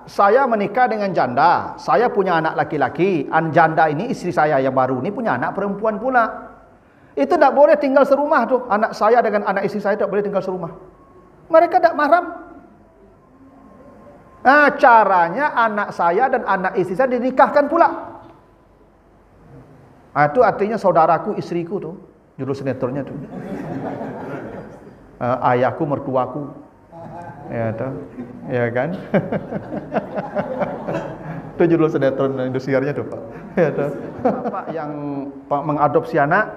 saya menikah dengan janda, saya punya anak laki-laki, janda ini istri saya yang baru ini punya anak perempuan pula. Itu tidak boleh tinggal serumah tuh. Anak saya dengan anak istri saya tidak boleh tinggal serumah. Mereka tidak mahram. Nah, caranya anak saya dan anak istri saya dinikahkan pula. Itu artinya saudaraku, istriku tuh. Judul sinetronnya tuh. Ayahku, mertuaku. Ya tuh. Ya kan? Itu judul sinetron Indosiarnya tuh, Pak. Ya tuh. Bapak yang mengadopsi anak,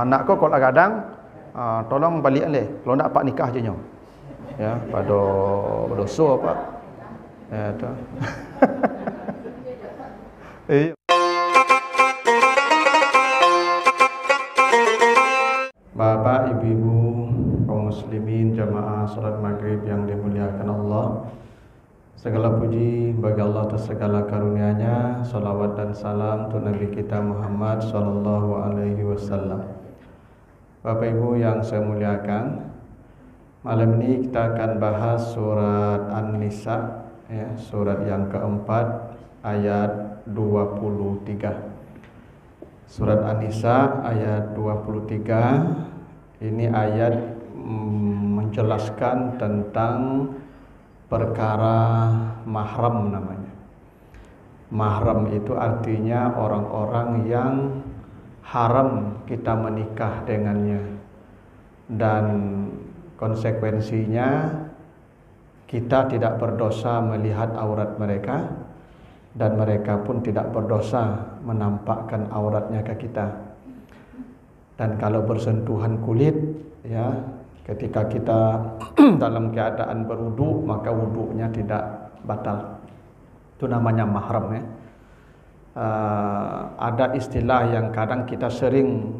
anakku kalau kadang tolong balik leh. Kalau nak pak nikah je nyo. Ya, pada berdosa Pak. Ya tu. Bapak, ibu-ibu, kaum muslimin jamaah salat maghrib yang dimuliakan Allah. Segala puji bagi Allah atas segala karunia-Nya. Salawat dan salam untuk Nabi kita Muhammad sallallahu alaihi wasallam. Bapak Ibu yang saya muliakan, malam ini kita akan bahas surat An-Nisa, ya, surat yang keempat ayat 23. Surat An-Nisa ayat 23 ini ayat menjelaskan tentang perkara mahram namanya. Mahram itu artinya orang-orang yang haram kita menikah dengannya, dan konsekuensinya kita tidak berdosa melihat aurat mereka, dan mereka pun tidak berdosa menampakkan auratnya ke kita. Dan kalau bersentuhan kulit, ya, ketika kita dalam keadaan berwudu, maka wudunya tidak batal. Itu namanya mahram, ya. Ada istilah yang kadang kita sering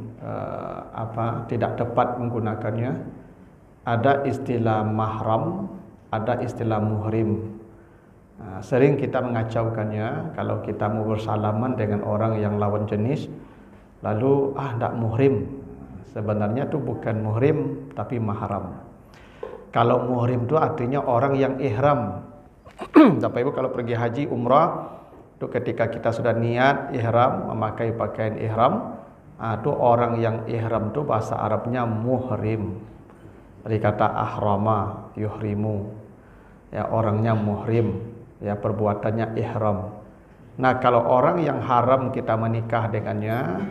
tidak tepat menggunakannya. Ada istilah mahram, ada istilah muhrim. Sering kita mengacaukannya kalau kita mau bersalaman dengan orang yang lawan jenis, lalu tidak muhrim. Sebenarnya itu bukan muhrim tapi mahram. Kalau muhrim itu artinya orang yang ihram. Bapak Ibu kalau pergi haji umrah, itu ketika kita sudah niat ihram, memakai pakaian ihram, itu orang yang ihram itu bahasa Arabnya muhrim. Dari kata ahrama, yuhrimu, ya, orangnya muhrim, ya, perbuatannya ihram. Nah, kalau orang yang haram kita menikah dengannya,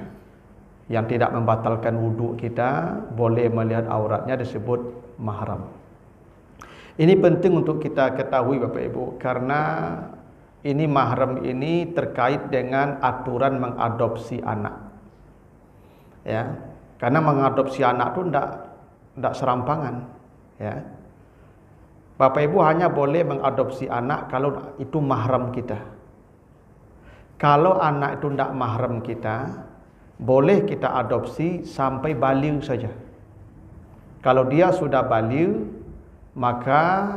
yang tidak membatalkan wudhu kita, boleh melihat auratnya, disebut mahram. Ini penting untuk kita ketahui Bapak Ibu, karena ini mahram ini terkait dengan aturan mengadopsi anak. Ya, karena mengadopsi anak itu tidak serampangan, ya. Bapak Ibu hanya boleh mengadopsi anak kalau itu mahram kita. Kalau anak itu tidak mahram kita, boleh kita adopsi sampai baligh saja. Kalau dia sudah baligh, maka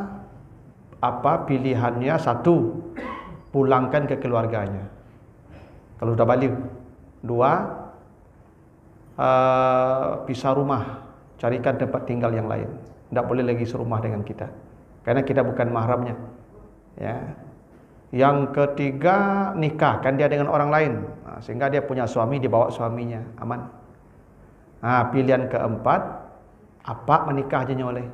pilihannya satu, pulangkan ke keluarganya. Kalau sudah baligh. Dua, pisah rumah, carikan tempat tinggal yang lain. Tidak boleh lagi serumah dengan kita, karena kita bukan mahramnya, ya. Yang ketiga, nikahkan dia dengan orang lain, sehingga dia punya suami, dibawa suaminya, aman. Pilihan keempat, menikah aja oleh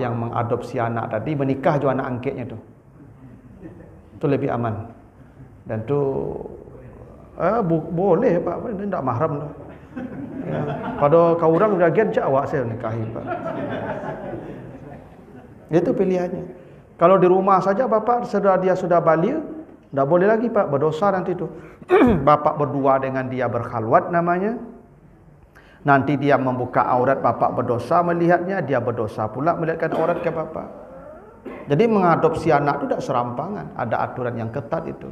yang mengadopsi anak tadi, menikah juga anak angketnya tuh. Itu lebih aman. Dan itu boleh Pak, ini tidak mahram lah. Ya. Pada kau orang udah gen awak saya nikahi Pak. Itu pilihannya. Kalau di rumah saja Bapak dia sudah baligh, tidak boleh lagi Pak, berdosa nanti itu. Bapak berdua dengan dia berkhalwat namanya. Nanti dia membuka aurat, Bapak berdosa melihatnya, dia berdosa pula melihatkan aurat ke Bapak. Jadi mengadopsi anak itu tidak serampangan, ada aturan yang ketat itu.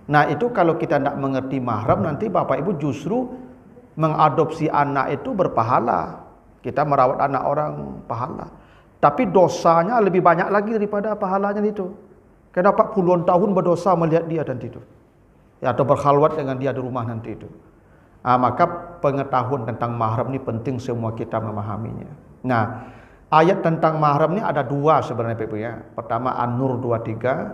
Nah, itu kalau kita tidak mengerti mahram, nanti Bapak Ibu justru mengadopsi anak itu berpahala. Kita merawat anak orang pahala. Tapi dosanya lebih banyak lagi daripada pahalanya itu. Kenapa puluhan tahun berdosa melihat dia nanti itu. Ya, atau berkhalwat dengan dia di rumah nanti itu. Maka pengetahuan tentang mahram ini penting semua kita memahaminya. Nah, ayat tentang mahram ni ada dua sebenarnya Ibu ya. Pertama An-Nur 23,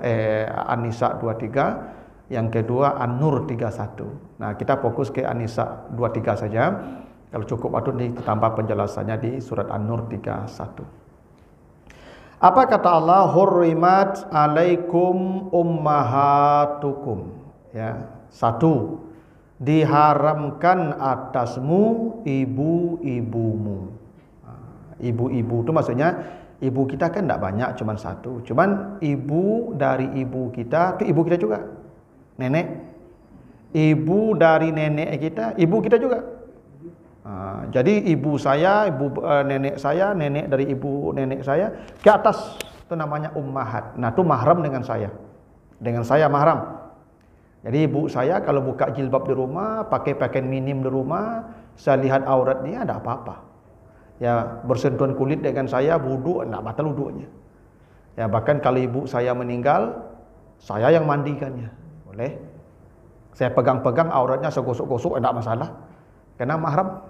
An-Nisa 23, yang kedua An-Nur 31. Nah, kita fokus ke An-Nisa 23 saja. Kalau cukup waktu ni ditambah penjelasannya di surat An-Nur 31. Apa kata Allah? Hurrimat alaikum ummahatukum. Ya, satu, diharamkan atasmu ibu-ibumu. Ibu-ibu itu maksudnya ibu kita kan tidak banyak, cuman satu. Cuman ibu dari ibu kita itu ibu kita juga. Nenek. Ibu dari nenek kita, ibu kita juga. Jadi ibu saya, nenek saya, nenek dari ibu nenek saya ke atas itu namanya ummahat. Nah, itu mahram dengan saya. Dengan saya mahram. Jadi ibu saya kalau buka jilbab di rumah, pakai pakaian minim di rumah, saya lihat aurat dia, ada apa-apa. Ya, bersentuhan kulit dengan saya, wudu, enggak batal wudunya. Ya, bahkan kalau ibu saya meninggal, saya yang mandikannya. Boleh. Saya pegang-pegang auratnya, saya gosok-gosok, enggak masalah. Karena mahram.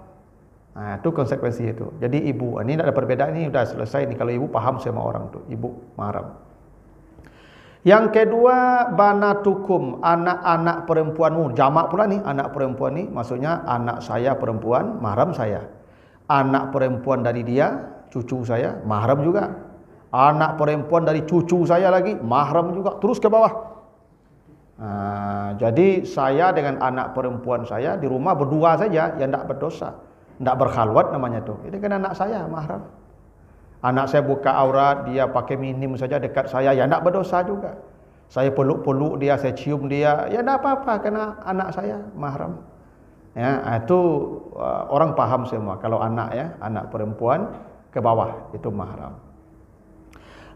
Nah, itu konsekuensi itu. Jadi ibu, ini tidak ada perbedaan, ini sudah selesai nih. Kalau ibu paham sama orang tuh, ibu mahram. Yang kedua, banatukum, anak-anak perempuanmu. Jamak pula nih, anak perempuan nih, maksudnya anak saya perempuan, mahram saya. Anak perempuan dari dia, cucu saya, mahram juga. Anak perempuan dari cucu saya lagi, mahram juga. Terus ke bawah. Jadi saya dengan anak perempuan saya di rumah berdua saja, yang tidak berdosa. Tidak berkhalwat namanya tuh. Itu kan anak saya, mahram. Anak saya buka aurat, dia pakai minim saja dekat saya, ya tidak berdosa juga. Saya peluk-peluk dia, saya cium dia, ya tidak apa-apa, karena anak saya mahram. Ya, itu orang paham semua. Kalau anak ya, anak perempuan ke bawah itu mahram.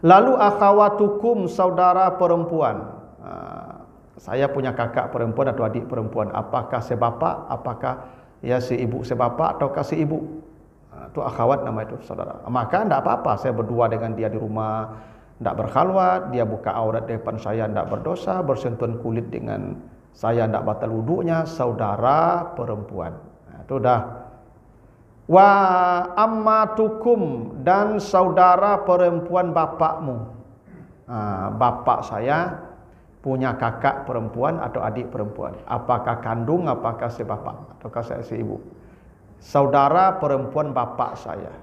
Lalu akhawatukum, saudara perempuan. Saya punya kakak perempuan atau adik perempuan. Apakah sebapak, apakah ya si ibu sebapak ataukah si ibu? Itu akhwat nama itu saudara. Maka tidak apa-apa saya berdua dengan dia di rumah, tidak berkhalwat, dia buka aurat di depan saya tidak berdosa, bersentuhan kulit dengan saya tidak batal wudunya, saudara perempuan. Nah, itu dah. Wa ammatukum, dan saudara perempuan bapakmu. Bapak saya punya kakak perempuan atau adik perempuan. Apakah kandung, apakah sebapak, ataukah saya si ibu. Saudara perempuan bapak saya.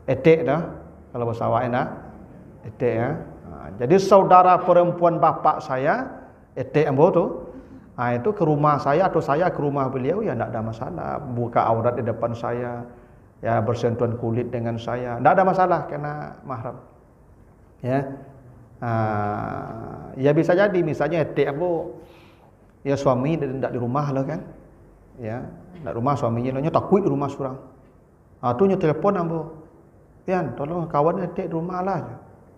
Etik dah. Kalau bahasa awak dah. Etik ya. Jadi saudara perempuan bapak saya, etik ambo tu. Itu ke rumah saya atau saya ke rumah beliau, ya tidak ada masalah. Buka aurat di depan saya, ya bersentuhan kulit dengan saya, tidak ada masalah karena mahram. Ya. Ya bisa jadi misalnya etik ambo, ya suami tidak di rumah lah kan. Ya, nak rumah suaminya nya takut di rumah surang. Tu nya telefon ambo. Pian, tolong kawan etik di rumah lah.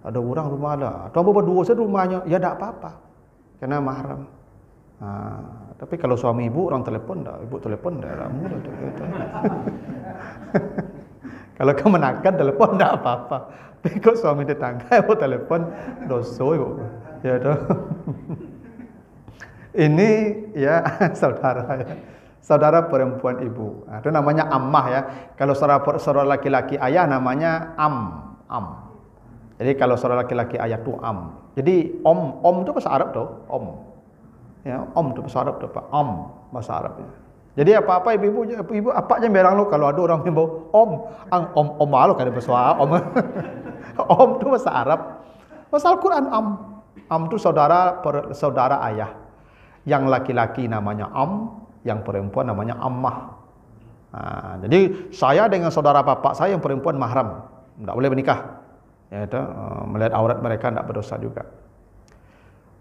Ada orang rumah lah. Atau ambo berdua saja di rumahnya, ya tak apa-apa. Kena mahram. Tapi kalau suami ibu orang telefon dah, ibu telefon dah ramu dah. Kalau kemenakan telefon tak apa-apa. Tapi kalau suami tetangga ibu telefon dosa ibu. Ya dah. Ini ya saudara ya. Saudara perempuan ibu. Itu namanya ammah ya. Kalau saudara laki-laki ayah namanya am. Jadi kalau saudara laki-laki ayah tu am. Jadi om tu bahasa Arab tu, om. Ya, om tu bahasa Arab tu, Pak. Om bahasa Arabnya. Jadi apa-apa ibu apa je berang lo kalau ada orang bimbau om malu kan bahasa om. Om tu bahasa Arab. Bahasa Al-Qur'an am tu saudara ayah. Yang laki-laki namanya yang perempuan namanya ammah. Jadi saya dengan saudara bapak saya yang perempuan mahram, tidak boleh menikah. Ya, itu, melihat aurat mereka tidak berdosa juga.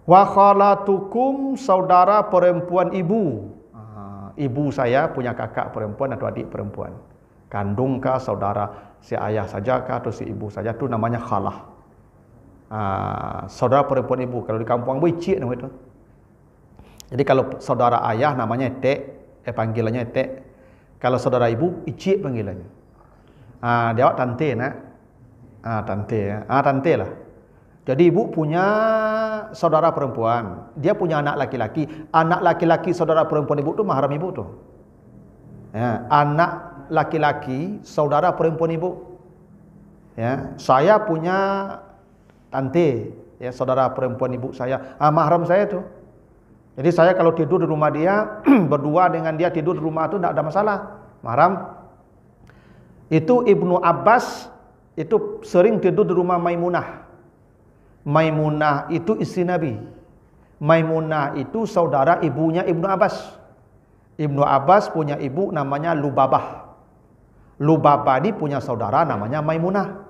Wa khalatukum, saudara perempuan ibu. Ibu saya punya kakak perempuan atau adik perempuan. Kandungkah, saudara si ayah sajakah atau si ibu saja, itu namanya khalah. Saudara perempuan ibu, kalau di kampung cik nama itu. Jadi kalau saudara ayah namanya etek, panggilannya etek. Kalau saudara ibu, icik panggilannya. Dia awak tante nak. Tante ya. Tante lah. Jadi ibu punya saudara perempuan, dia punya anak laki-laki. Anak laki-laki saudara perempuan ibu tu mahram ibu tu. Ya, anak laki-laki saudara perempuan ibu. Ya, saya punya tante, ya saudara perempuan ibu saya, mahram saya tuh. Jadi saya kalau tidur di rumah dia, berdua dengan dia tidur di rumah itu tidak ada masalah, mahram. Itu Ibnu Abbas itu sering tidur di rumah Maimunah. Maimunah itu istri Nabi. Maimunah itu saudara ibunya Ibnu Abbas. Ibnu Abbas punya ibu namanya Lubabah. Lubabah ini punya saudara namanya Maimunah.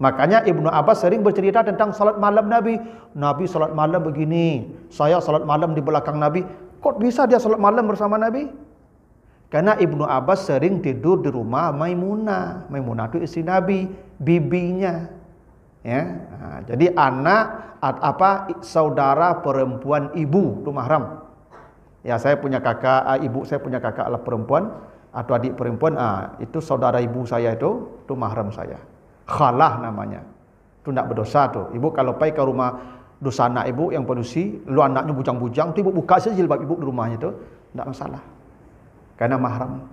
Makanya Ibnu Abbas sering bercerita tentang salat malam Nabi. Nabi salat malam begini, saya salat malam di belakang Nabi. Kok bisa dia salat malam bersama Nabi? Karena Ibnu Abbas sering tidur di rumah Maimunah. Maimunah itu istri Nabi, bibinya. Ya, jadi anak saudara perempuan ibu itu mahram. Ya, saya punya kakak, ibu saya punya kakak perempuan atau adik perempuan, itu saudara ibu saya itu mahram saya. Khalah namanya. Itu tidak berdosa tuh. Ibu kalau pergi ke rumah dosa anak ibu yang pedusi, lu anaknya bujang-bujang, tuh ibu buka saja jilbab ibu di rumahnya itu, tidak masalah. Karena mahram.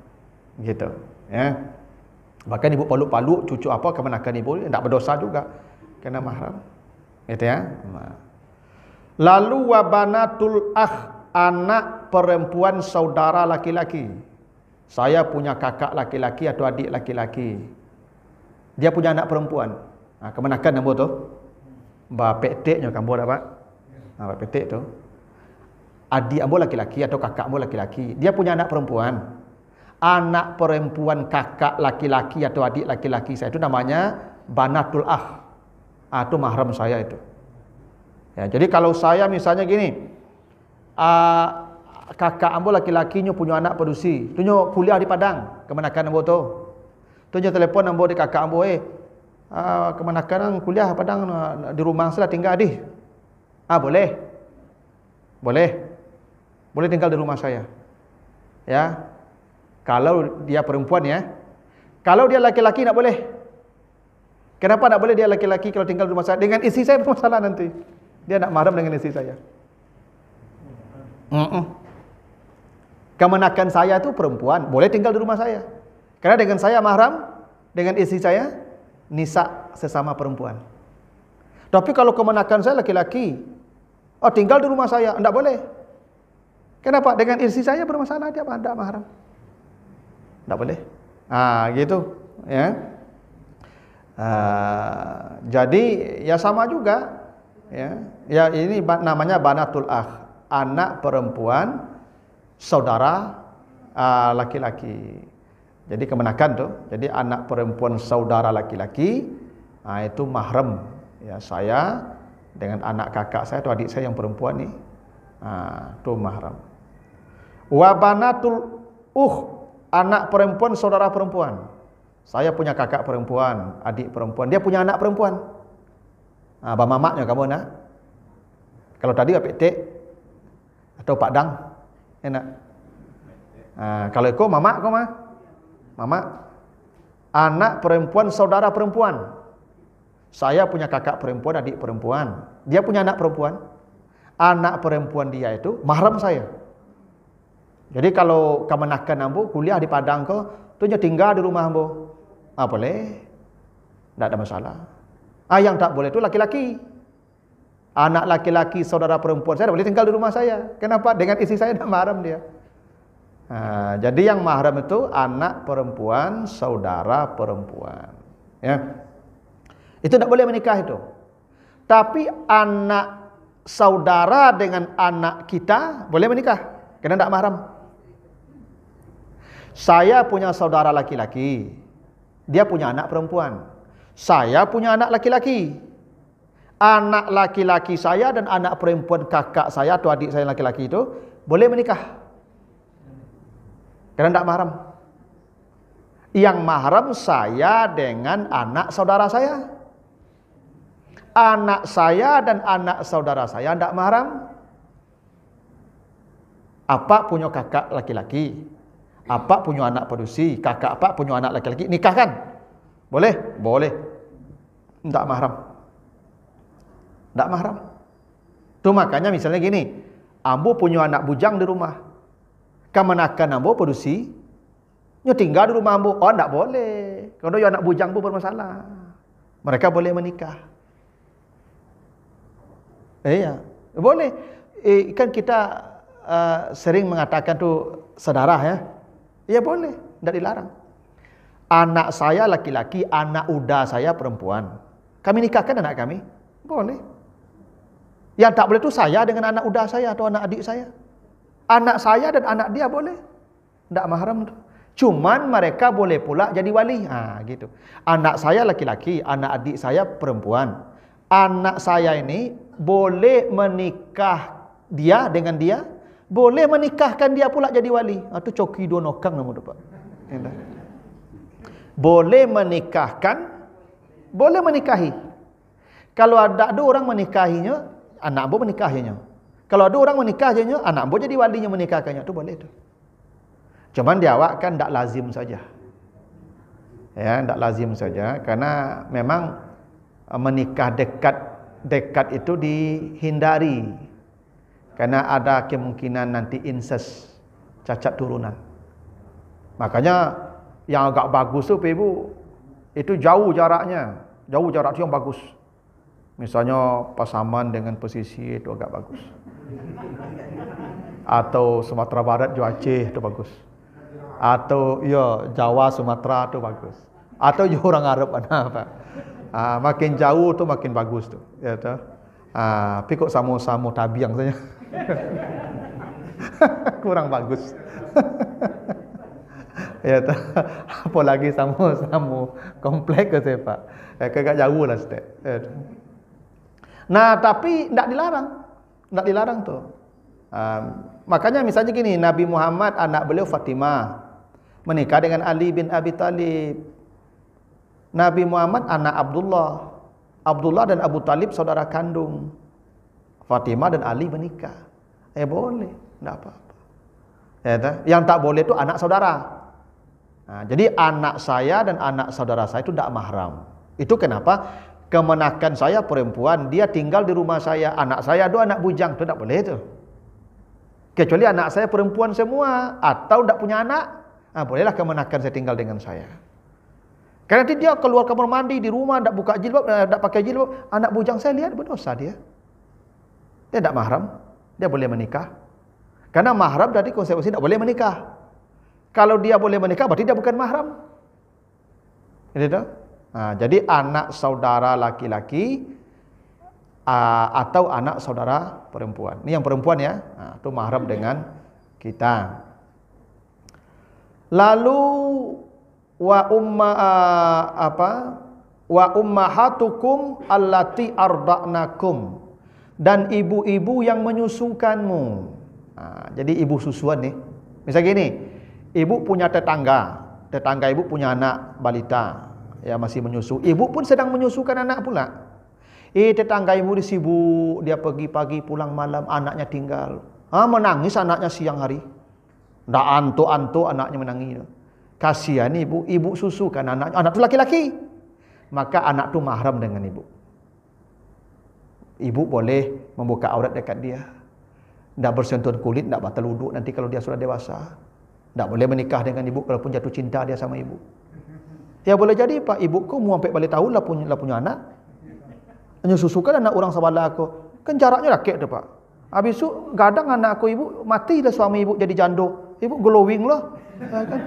Gitu, ya. Bahkan ibu paluk-paluk cucu apa kemenakan ibu, tidak berdosa juga. Karena mahram. Gitu ya. Lalu wabanatul anak perempuan saudara laki-laki. Saya punya kakak laki-laki atau adik laki-laki. Dia punya anak perempuan. Kemenakan nampak tu? Mbak peteknya kamu ada pak? Mbak petek tu. Adik ambo laki-laki atau kakak ambo laki-laki. Dia punya anak perempuan. Anak perempuan kakak laki-laki atau adik laki-laki saya itu namanya banatul itu mahram saya itu. Ya, jadi kalau saya misalnya gini, kakak ambo laki-lakinya punya anak pedusi, tunyo kuliah di Padang, kemenakan ambo tu. Tunjuk telefon ambo di kakak ambo, kemenakan kuliah Padang di rumah saya tinggal di. Boleh. Boleh tinggal di rumah saya. Ya. Kalau dia perempuan ya. Kalau dia laki-laki tak boleh. Kenapa tak boleh dia laki-laki kalau tinggal di rumah saya? Dengan istri saya bermasalah nanti. Dia nak mahram dengan istri saya. Kemenakan saya itu perempuan, boleh tinggal di rumah saya. Karena dengan saya mahram, dengan istri saya nisa sesama perempuan. Tapi kalau kemenakan saya laki-laki, tinggal di rumah saya, tidak boleh. Kenapa? Dengan istri saya bermasalah, dia tidak mahram. Tidak boleh. Gitu, ya. Jadi ya sama juga, ya. Ya ini namanya banatul anak perempuan saudara laki-laki. Jadi kemenakan tuh. Jadi anak perempuan saudara laki-laki itu mahram. Ya, saya dengan anak kakak saya atau adik saya yang perempuan nih, itu mahram. Wa banatul anak perempuan saudara perempuan. Saya punya kakak perempuan, adik perempuan. Dia punya anak perempuan. Abang mamaknya kamu nak. Kalau tadi petek atau Pak Dang enak. Kalau kau mamak kau mah. Mama, anak perempuan saudara perempuan. Saya punya kakak perempuan, adik perempuan. Dia punya anak perempuan. Anak perempuan dia itu mahram saya. Jadi kalau kemenakan ambo kuliah di Padang kau, tu tinggal di rumah ambo. Boleh. Tak ada masalah. Yang tak boleh itu laki-laki. Anak laki-laki saudara perempuan saya tak boleh tinggal di rumah saya. Kenapa? Dengan istri saya tak mahram dia. Jadi yang mahram itu anak perempuan saudara perempuan, ya. Itu tidak boleh menikah itu. Tapi anak saudara dengan anak kita boleh menikah, karena tidak mahram. Saya punya saudara laki-laki, dia punya anak perempuan. Saya punya anak laki-laki. Anak laki-laki saya dan anak perempuan kakak saya atau adik saya laki-laki itu boleh menikah. Karena tidak mahram. Yang mahram saya dengan anak saudara saya. Anak saya dan anak saudara saya tidak mahram. Apa punya kakak laki-laki, apa punya anak pedusi, kakak apa punya anak laki-laki, nikahkan. Boleh? Boleh. Tidak mahram. Tidak mahram. Itu makanya misalnya gini, ambo punya anak bujang di rumah. Kemenakan ambo pedusi, Nyo tinggal di rumah ambo. Oh, enggak boleh. Kalau yo anak bujang pun bermasalah. Mereka boleh menikah. Iya, boleh. Kan kita sering mengatakan tuh saudara ya. Ya boleh, enggak dilarang. Anak saya laki-laki, anak uda saya perempuan. Kami nikahkan anak kami? Boleh. Yang tak boleh itu saya dengan anak uda saya atau anak adik saya. Anak saya dan anak dia boleh. Tidak mahram tuh. Cuman mereka boleh pula jadi wali. Gitu. Anak saya laki-laki, anak adik saya perempuan. Anak saya ini boleh menikah dia dengan dia, boleh menikahkan dia pula jadi wali. Itu coki donokang nama tu Pak. Boleh menikahkan, boleh menikahi. Kalau ada orang menikahinya, anak ambo menikahinya. Kalau ada orang menikahinya, anak ambo jadi walinya menikahkannya, itu boleh tu. Cuman dia awak kan tak lazim saja. Ya, tak lazim saja karena memang menikah dekat itu dihindari. Karena ada kemungkinan nanti incest, cacat turunan. Makanya yang agak bagus tu Ibu, itu jauh jaraknya. Jauh jarak tu yang bagus. Misalnya Pasaman dengan Pesisir itu agak bagus. Atau Sumatera Barat juga Aceh itu bagus. Atau ya Jawa Sumatera itu bagus. Atau juga orang Arab apa. Makin jauh tu makin bagus tu. Ya tu. Tapi kok sama-sama tabiang saja. Kurang bagus. Ya tu. Apalagi sama-sama kompleks ke saya Pak. Agak jauh lah Ustaz. Nah, tapi tidak dilarang. Tidak dilarang tu. Makanya misalnya gini, Nabi Muhammad anak beliau Fatimah menikah dengan Ali bin Abi Talib. Nabi Muhammad anak Abdullah. Abdullah dan Abu Talib saudara kandung. Fatimah dan Ali menikah. Boleh, tidak apa-apa. Yang tak boleh itu anak saudara. Jadi anak saya dan anak saudara saya itu tidak mahram. Itu kenapa? Kemenakan saya perempuan, dia tinggal di rumah saya. Anak saya itu anak bujang, itu tidak boleh itu. Kecuali anak saya perempuan semua atau tidak punya anak, bolehlah kemenakan saya tinggal dengan saya. Karena nanti dia keluar kamar mandi di rumah tidak buka jilbab, tidak pakai jilbab, anak bujang saya lihat berdosa dia. Dia tidak mahram, dia boleh menikah. Karena mahram tadi konsekuensi tidak boleh menikah. Kalau dia boleh menikah berarti dia bukan mahram. Gitu. Jadi anak saudara laki-laki atau anak saudara perempuan. Ini yang perempuan ya, itu mahram dengan kita. Lalu wa ummahatukum allati arda'nakum, dan ibu-ibu yang menyusukanmu. Jadi ibu susuan nih. Misal gini, ibu punya tetangga ibu punya anak balita ya masih menyusu. Ibu pun sedang menyusukan anak pula. Tetangga ibu disibuk, dia pagi-pagi pulang malam, anaknya tinggal. Menangis anaknya siang hari. Ndak antuk-antuk anaknya menangis. Kasihan ibu susukan anak itu laki-laki. Maka anak itu mahram dengan ibu. Ibu boleh membuka aurat dekat dia. Ndak bersentuhan kulit, ndak batal wuduk nanti kalau dia sudah dewasa. Ndak boleh menikah dengan ibu kalaupun jatuh cinta dia sama ibu. Ya boleh jadi Pak, ibu kau mau sampai balik tahun lah punya anak. Menyusukan anak orang sabala aku. Kan jaraknya rakit tu Pak. Habis itu gadang anak aku ibu mati dah suami ibu jadi jando. Ibu glowing lah. Ya kan?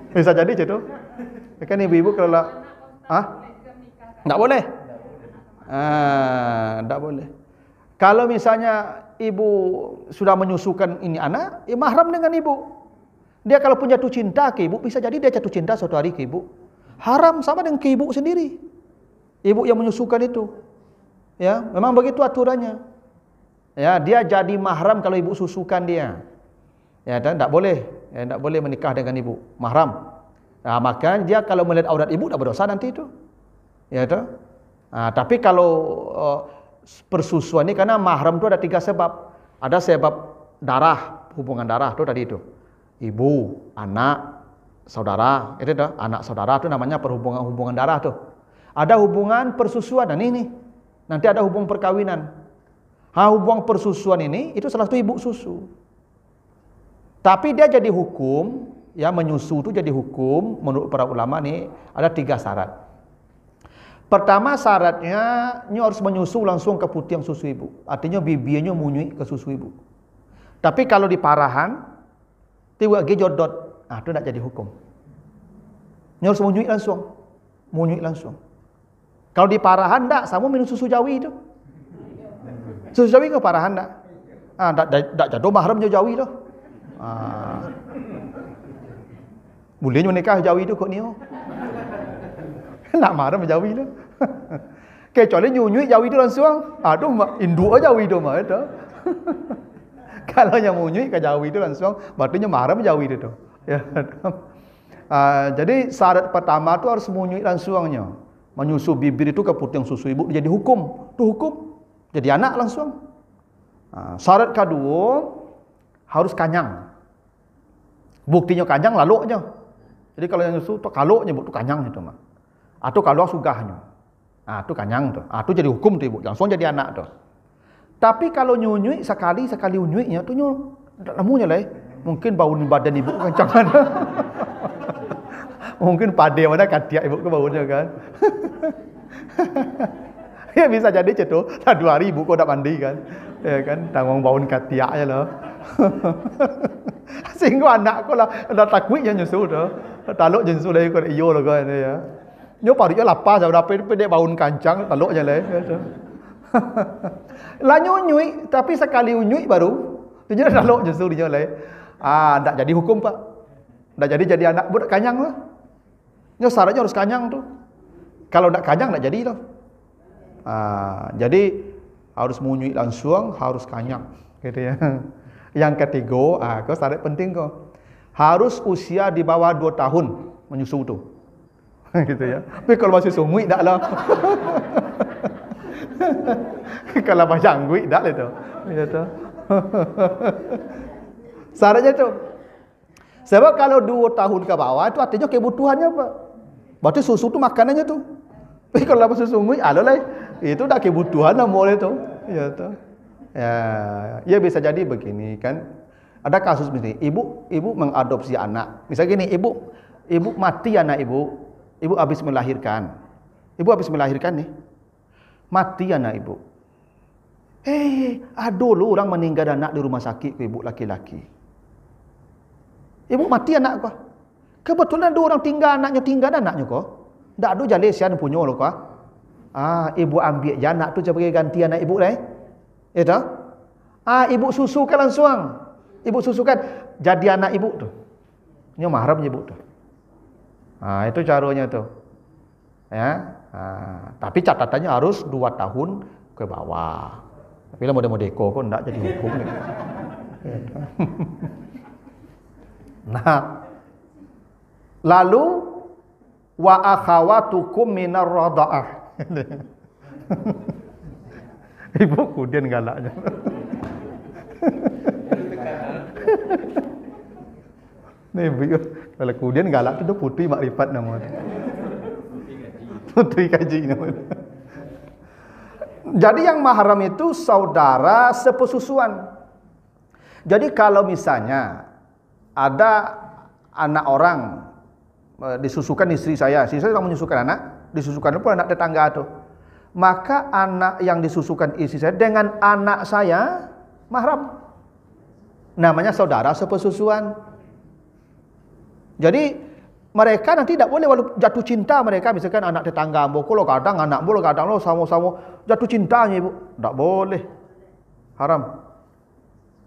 Bisa jadi macam tu. Kan ibu-ibu kalau tak boleh. Tak boleh. Kalau misalnya ibu sudah menyusukan ini anak, mahram dengan ibu. Dia kalau pun jatuh cinta ke ibu, bisa jadi dia jatuh cinta suatu hari ke ibu. Haram sama dengan ke ibu sendiri. Ibu yang menyusukan itu. Ya, memang begitu aturannya. Ya, dia jadi mahram kalau ibu susukan dia. Ya, dan tak boleh, tak boleh menikah dengan ibu, mahram. Maka dia kalau melihat aurat ibu tak berdosa nanti itu. Ya, itu. Tapi kalau persusuan ini karena mahram itu ada 3 sebab. Ada sebab darah, hubungan darah itu tadi itu. Ibu, anak, saudara, itu dah. Anak saudara itu namanya hubungan darah tuh. Ada hubungan persusuan, dan ini nanti ada hubungan perkawinan. Hubungan persusuan ini itu salah satu ibu susu. Tapi dia jadi hukum ya menyusu itu jadi hukum menurut para ulama nih ada 3 syarat. Pertama syaratnya nyo harus menyusu langsung ke putiang susu ibu. Artinya bibirnya munyui ke susu ibu. Tapi kalau di parahan tiba lagi jodot, itu tidak jadi hukum. Nyo harus munyui langsung. Munyui langsung. Kalau di parahan enggak, sama minum susu jawi itu. Susu jawi ke parahan enggak? Tak jatuh mahram Jawi tu. Boleh menikah Jawi tu kot ni. Nak mahram Jawi tu. Kecuali nyunyuk Jawi tu langsung. Tu induk Jawi tu mah tu. Kalau yang munyuk ke Jawi tu langsung, berarti mahram Jawi tu. Ya. Jadi syarat pertama tu harus munyuk langsungnya. Menyusu bibir itu ke putiang susu ibu jadi hukum. Tu hukum. Jadi anak langsung. Syarat kedua harus kanyang. Buktinya kanyang laluknya. Jadi kalau yang nyusu tu kaluknya tu kanyang itu mah. Atau kalau sugahnya. Tu kanyang tu. Tu jadi hukum tu ibu. Langsung jadi anak tu. Tapi kalau nyunyuk sekali unyuknya tu namunya lah. Mungkin bau badan ibu kencang mana. Mungkin pade mana katiak ibu ke baunya kan. Ya bisa jadi cetu. 2 hari ibu kau tak mandi kan. Ya kan, tanggung baun katiak je lah. Sehingga anak ko lah dah takut yang nyusu tu. Taluk je nyusu lagi ko iyo lah kan ya. Nyo paru je lapar jauh dapat pedek baun kancang taluk je lah gitu. Lah nyunyui tapi sekali unyui baru dia taluk nyusu dia lah. Tak jadi hukum pak. Tak jadi anak budak kanyang lah. Nyo syaratnya harus kanyang tu. Kalau tak kanyang tak jadi tu. Jadi harus munyui langsung, harus kanyang gitu ya. Yang ketiga, kau syarat penting kau. Harus usia di bawah 2 tahun menyusu tu. Gitu ya. Tapi kalau masih sumui dak lah. Kalau macam anggui dak lah tu. Gitu. Syaratnya tu. Sebab kalau 2 tahun ke bawah itu artinya kebutuhannya apa? Berarti susu tu makanannya tu. Tapi kalau masih sumui, lah. Itu dah kebutuhan lah boleh tu. Ya tu. Ya bisa jadi begini kan. Ada kasus begini, ibu mengadopsi anak. Misal gini, ibu mati anak ibu habis melahirkan. Ibu habis melahirkan nih. Mati anak ibu. Ada lu orang meninggal anak di rumah sakit ke ibu laki-laki. Ibu mati anak kau. Kebetulan ada orang tinggal anaknya kau. Tak ada jalesian punya lo kau. Ibu ambil je anak tu sebagai ganti anak ibu lah. Ya tak? Ibu susukan langsung. Ibu susukan jadi anak ibu tu. Ini mahram ibu tu. Itu caranya tu. Ya. Tapi catatannya harus 2 tahun ke bawah. Tapi lah model-modeko kok enggak jadi hukum ni. Nah. Lalu wa akhawatukum minar radha'ah. Ibu kemudian galaknya. Nih ibu kalau kemudian galak itu putri makrifat namanya. Putri kaji namanya. Jadi yang mahram itu saudara sepesusuan. Jadi kalau misalnya ada anak orang disusukan istri saya sedang menyusukan anak, disusukan pun anak tetangga tu. Maka anak yang disusukan istri saya dengan anak saya mahram. Namanya saudara sepesusuan. Jadi mereka nanti tidak boleh walau jatuh cinta mereka, misalkan anak tetangga ambo kalau kadang anak ambo kadang lo sama-sama jatuh cintanya ibu, tidak boleh. Haram.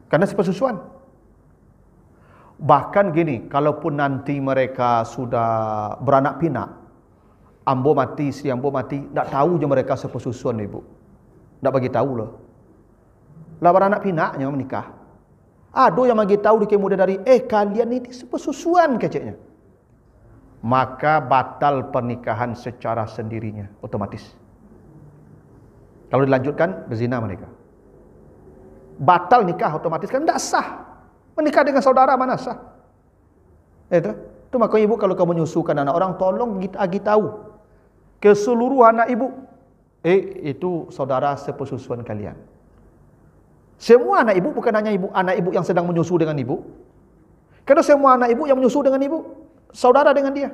Karena sepesusuan. Bahkan gini, kalaupun nanti mereka sudah beranak pinak, ambo mati, istri ambo mati, tak tahu je mereka sepesusuan ibu. Tak bagi tahu loh. Lah beranak pinaknya menikah. Ada yang bagi tahu di kemudian dari kalian ini sepesusuan keceknya. Maka batal pernikahan secara sendirinya otomatis. Kalau dilanjutkan berzina mereka. Batal nikah otomatis kan tidak sah. Menikah dengan saudara mana sah? Itu maka ibu kalau kamu menyusukan anak orang tolong agi tahu ke seluruh anak ibu. Itu saudara sepesusuan kalian. Semua anak ibu bukan hanya anak ibu yang sedang menyusu dengan ibu. Karena semua anak ibu yang menyusu dengan ibu, saudara dengan dia.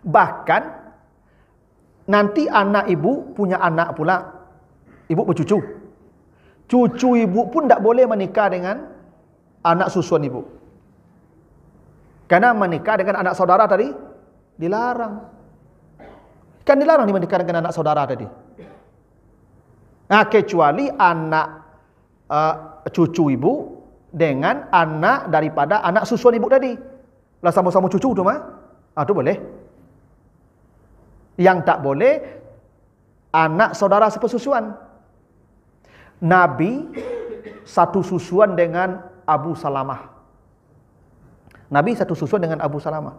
Bahkan nanti anak ibu punya anak pula, ibu bercucu. Cucu ibu pun tidak boleh menikah dengan anak susuan ibu. Karena menikah dengan anak saudara tadi dilarang. Kan dilarang menikah dengan anak saudara tadi. Nah, kecuali anak cucu ibu dengan anak daripada anak susuan ibu tadi. Lah sama-sama cucu tu mah. Itu boleh. Yang tak boleh anak saudara sepersusuan. Nabi satu susuan dengan Abu Salamah. Nabi satu susuan dengan Abu Salamah.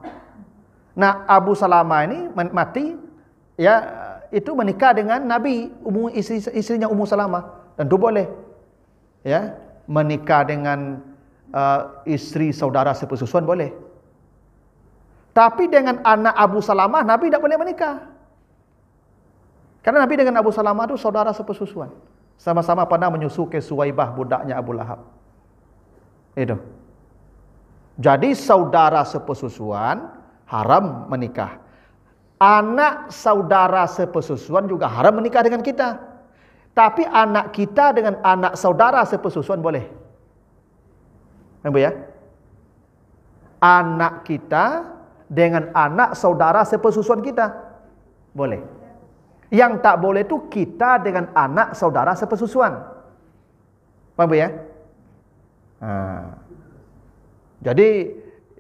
Nah, Abu Salamah ini mati, ya, itu menikah dengan Nabi, istrinya Ummu Salamah, dan itu boleh, ya, menikah dengan istri saudara sepersusuan boleh. Tapi dengan anak Abu Salamah Nabi tidak boleh menikah, karena Nabi dengan Abu Salamah itu saudara sepersusuan, sama-sama pernah menyusu ke Suwaibah budaknya Abu Lahab. Itu. Jadi saudara sepersusuan haram menikah. Anak saudara sepersusuan juga haram menikah dengan kita. Tapi anak kita dengan anak saudara sepersusuan boleh. Nampak ya? Anak kita dengan anak saudara sepersusuan kita boleh. Yang tak boleh itu kita dengan anak saudara sepersusuan. Paham ya? Jadi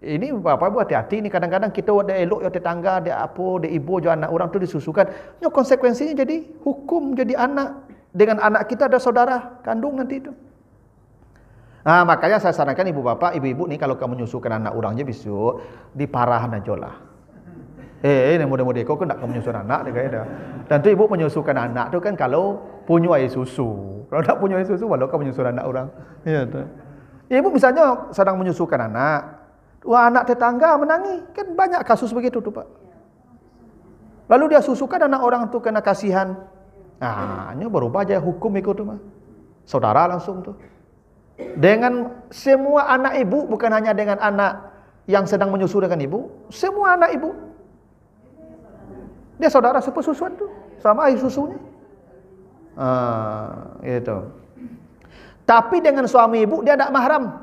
ini Bapak Ibu hati-hati ni, kadang-kadang kita ada elok ya tetangga, ada apa, ada ibu juga anak orang tu disusukan. Ya konsekuensinya jadi hukum jadi anak dengan anak kita ada saudara kandung nanti itu. Makanya saya sarankan ibu bapak, ibu-ibu ni kalau kamu menyusukan anak orang je besok diparahan aja lah. Ini mudah-mudahan kau nak kamu menyusukan anak dia kaya. Dan tu ibu menyusukan anak tu kan kalau punya air susu. Kalau tak punya air susu walau kamu menyusukan anak orang. Ya tu. Ibu misalnya sedang menyusukan anak, wah anak tetangga menangi, kan banyak kasus begitu tu Pak. Lalu dia susukan anak orang tu kena kasihan. Ini berubah aja hukum ikut tu mah. Saudara langsung tu. Dengan semua anak ibu, bukan hanya dengan anak yang sedang menyusu dengan ibu, semua anak ibu. Dia saudara sepersusuan tu, sama air susunya. Itu. Tapi dengan suami ibu dia tidak mahram.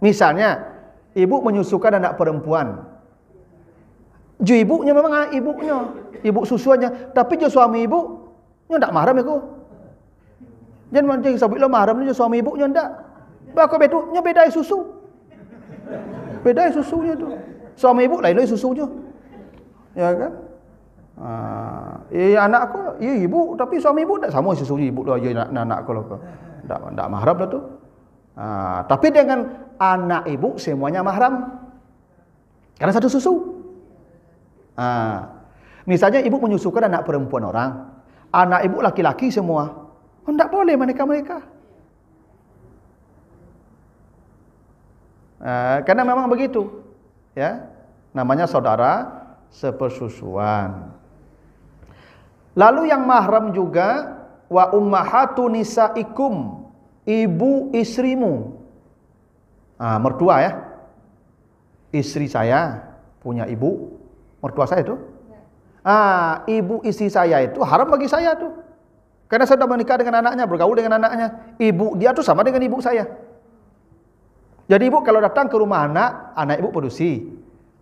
Misalnya ibu menyusukan anak perempuan, ibunya memang ibunya, ibu susuannya, tapi suami ibunya tidak mahram itu. Jangan macam sabit lo mahram ni suami ibunya ndak. Bako betunya beda susu. Beda susunya tu. Suami ibu lain susunya. Ya kan? Anak aku, ibu, tapi suami ibu ndak sama susunya ibu lo anak aku lo. Ndak mahram lah tu. Tapi dengan anak ibu semuanya mahram. Karena satu susu. Misalnya ibu menyusukan anak perempuan orang, anak ibu laki-laki semua. Tidak boleh mereka. Karena memang begitu, ya. Namanya saudara sepersusuan. Lalu yang mahram juga wa ummahatu nisaikum, ibu istrimu. Mertua ya. Istri saya punya ibu, mertua saya itu. Ibu istri saya itu haram bagi saya tuh. Karena saya sudah menikah dengan anaknya, bergaul dengan anaknya. Ibu dia tuh sama dengan ibu saya. Jadi ibu kalau datang ke rumah anak ibu produksi.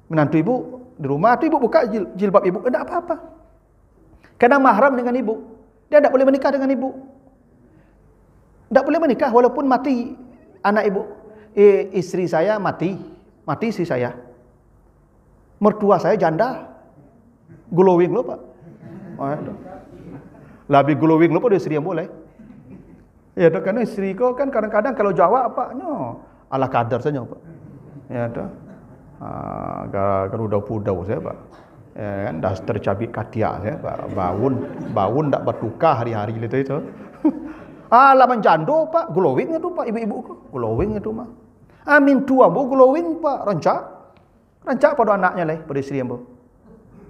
Menantu ibu di rumah, tu ibu buka jilbab ibu, tidak apa-apa. Karena mahram dengan ibu. Dia tidak boleh menikah dengan ibu. Tidak boleh menikah walaupun mati anak ibu. Istri saya mati istri saya. Mertua saya janda. Glowing loh Pak. Lebih glowing lupa dia istri yang boleh. Ya tu karena istri kau kan kadang-kadang kalau jawab apa ala kadar saja Pak. Ya tu. Kalau udah pudau saya Pak. Ya kan dah tercabik katia saya Pak. Baun tak bertukar hari-hari itu. Laman jando Pak, glowing itu Pak ibu-ibu kau. Glowing itu mah. Amin tua bu glowing Pak, rancak pada anaknya lah pada istri yang bu.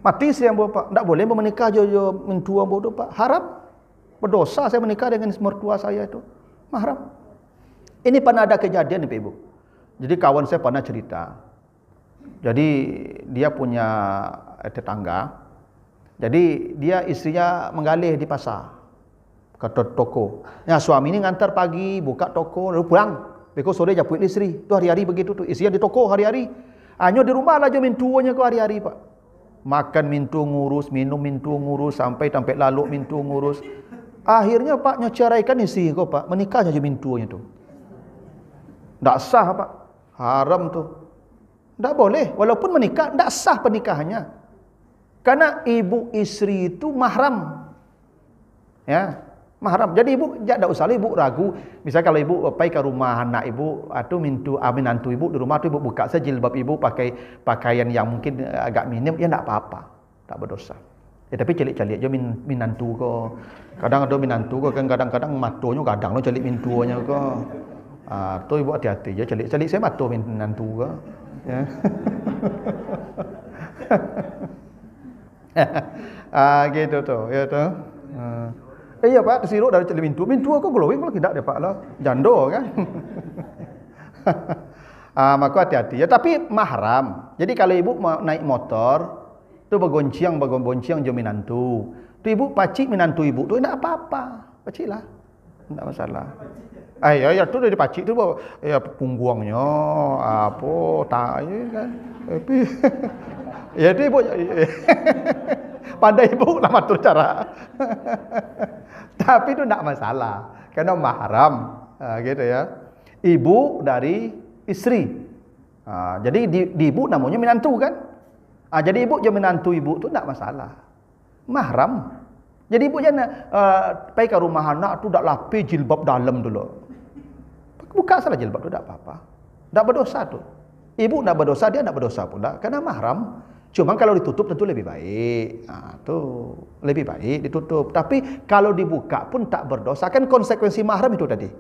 Mati istri yang bu Pak, tidak boleh menikah jo mintua bu Pak, haram. Berdosa saya menikah dengan mertua saya itu, mahram. Ini pernah ada kejadian Ibu. Jadi kawan saya pernah cerita. Jadi dia punya tetangga. Jadi dia istrinya menggalih di pasar ke toko. Ya, suami ini ngantar pagi, buka toko, lalu pulang. Beko sore jemput istri. Tu hari-hari begitu tu. Istri di toko hari-hari. Hanya di rumah lah je mintuanya ke hari-hari, Pak. Makan mintu ngurus, minum mintu ngurus, sampai lalu mintu ngurus. Akhirnya Pak ceraikan istri kau, Pak. Menikahnya je mintuanya tu. Tak sah, Pak. Haram tu. Tak boleh. Walaupun menikah, tak sah pernikahannya. Karena ibu istri itu mahram. Ya, mahram. Jadi ibu tak usah ibu ragu. Misalnya kalau ibu pergi ke rumah anak ibu atau minantu ibu di rumah tu, ibu buka saja jilbab ibu, pakai pakaian yang mungkin agak minim, ya tak apa-apa. Tak berdosa. Ya, tapi celik-celik je minantu ko. Kadang ada minantu ko kan, kadang-kadang matonya kadang lo celik mintuanya ko. Tu ibu hati-hati je, celik-celik saya mato minantu ko. Ya. Gitu tu, ya tu. Iya Pak, tersiruk dari celik mintu. Mintu aku glowing kalau tidak dia Pak lah. Jando kan. Maka hati-hati ya. Tapi mahram. Jadi kalau ibu mau naik motor, tu bergonciang je minantu. Tu ibu pacik minantu ibu tu tidak apa-apa. Pacik lah. Tidak masalah. Ya tu dari pacik tu ya pungguangnya apa tak kan. Tapi ya tu ibu pandai ibu lah matur cara. Tapi itu tidak masalah karena mahram, gitu ya. Ibu dari istri. Jadi di ibu namanya minantu kan. Jadi ibu je menantu ibu tu tidak masalah. Mahram. Jadi ibu jangan pergi ke rumah anak tu dak lapis jilbab dalam dulu. Buka salah jilbab tu tak apa-apa. Tak berdosa tu. Ibu tak berdosa, dia tak berdosa pula karena mahram. Cuma kalau ditutup tentu lebih baik. Tu lebih baik ditutup. Tapi kalau dibuka pun tak berdosa. Kan konsekuensi mahram itu tadi.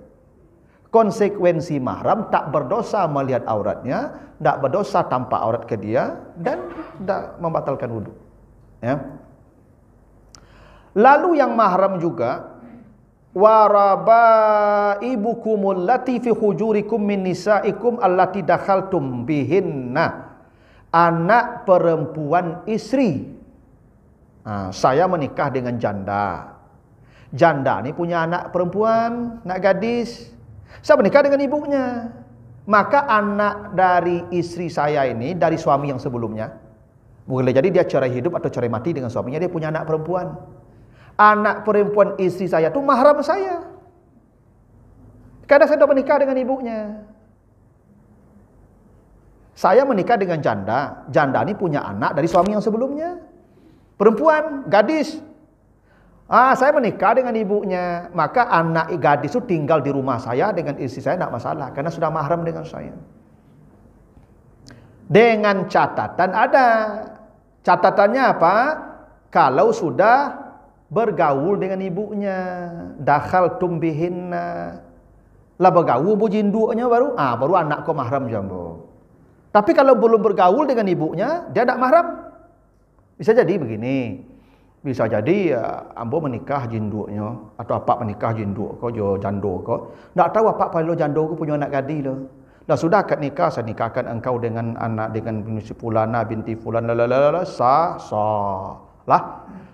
Konsekuensi mahram tak berdosa melihat auratnya, tak berdosa tanpa aurat ke dia, dan tak membatalkan wudu. Ya. Lalu yang mahram juga warabaibukumul lati fi hujurikum min nisaikum allati dakhaltum bihinna. Anak perempuan istri. Saya menikah dengan janda. Janda ni punya anak perempuan, anak gadis. Saya menikah dengan ibunya. Maka anak dari istri saya ini dari suami yang sebelumnya. Boleh jadi dia cerai hidup atau cerai mati dengan suaminya, dia punya anak perempuan. Anak perempuan istri saya tu mahram saya. Karena saya sudah menikah dengan ibunya. Saya menikah dengan janda. Janda ni punya anak dari suami yang sebelumnya. Perempuan, gadis. Saya menikah dengan ibunya. Maka anak gadis itu tinggal di rumah saya dengan istri saya, tidak masalah. Karena sudah mahram dengan saya. Dengan catatan ada. Catatannya apa? Kalau sudah bergaul dengan ibunya. Dakhaltum bihinna. Lah bergaul bu jinduknya baru. Baru anak kau mahram jambo. Tapi kalau belum bergaul dengan ibunya, dia tak mahram. Bisa jadi begini. Bisa jadi ambo menikah jinduknya atau apa menikah jinduk kau jo jando kau. Tak tahu apa kalau jando kau punya anak gadis lo. Dah sudah akad nikah, saya nikahkan engkau dengan anak dengan binti fulana binti fulan sah. Lah,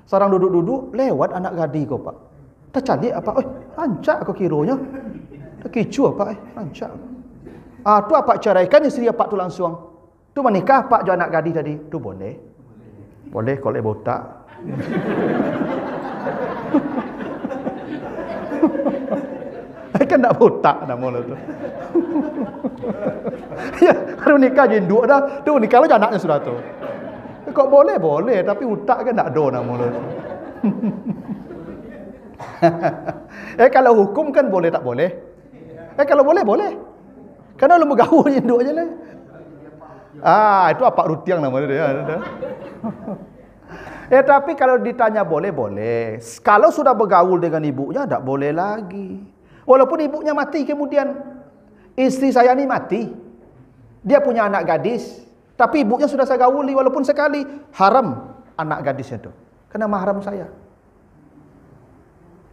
seorang duduk-duduk lewat anak gadis kau Pak. Tak cantik apa? Rancak kau kiranya. Tak kicu apa? Rancak. Tu apa ceraikan isteri apa tu langsung. Tu menikah pak jo anak gadis tadi. Tu boleh. Boleh kalau botak. Kan tak botak nama tu. Ya, kalau nikah jinduk dah. Tu nikah lo anaknya sudah tu. Kok boleh? Boleh, tapi utak kan tak ada nama tu. Kalau hukum kan boleh tak boleh? Kalau boleh boleh. Karena lu bergaul jinduk aja lah. Itu apa rutiang nama dia. Tapi kalau ditanya boleh. Kalau sudah bergaul dengan ibunya, tak boleh lagi. Walaupun ibunya mati kemudian. Istri saya ni mati. Dia punya anak gadis. Tapi ibunya sudah saya gauli walaupun sekali. Haram anak gadisnya itu. Karena mahram saya.